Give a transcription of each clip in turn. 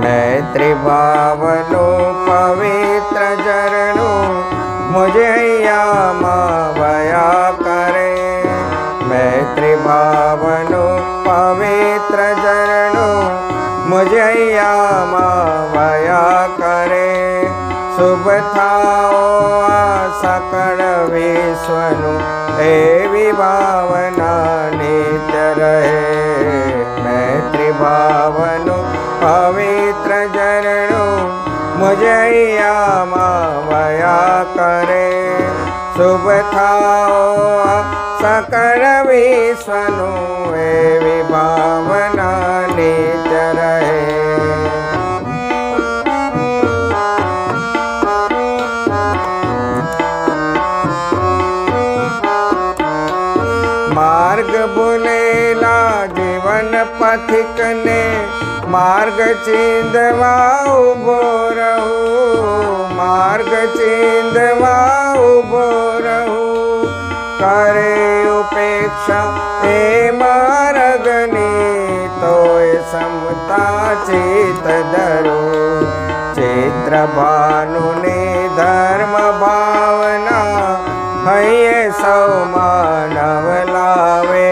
मैत्री भावनु पवित्र झरणु मुझे वया करे। मैत्री भावनु पवित्र झरणु मुझे वया करे। शुभ थाओ सकल विश्वनु एवी भावना नित्य रहे। मैत्री भावनु पवित्र झरणु मुझे वया करे। शुभ थाओ सकल विश्वनु एवी भावना नित्य रहे। मार्ग भूलेला जीवन पथिक ने मार्ग चींदवा उभो रहूं। मार्ग चींदवा उभो रहूं। करे उपेक्षा ए मार्गनी तोय समता चित धरो। चित्र भानुने धर्म भावना हये सौ मानव लावे।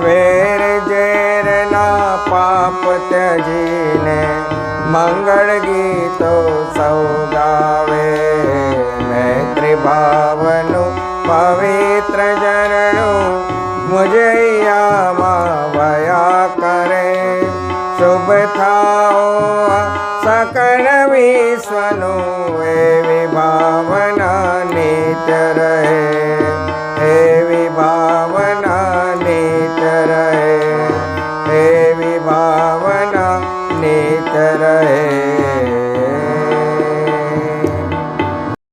वेर जेर ना पाप त्यजीने मंगल गीतो सौ गावे। मैत्री भावनु पवित्र झरणु मुझे वया करे। शुभ थाओ सकल विश्वनु एवी भावना नित्य रहे। एवी भावना नित्य रहे। एवी भावना नित्य रहे।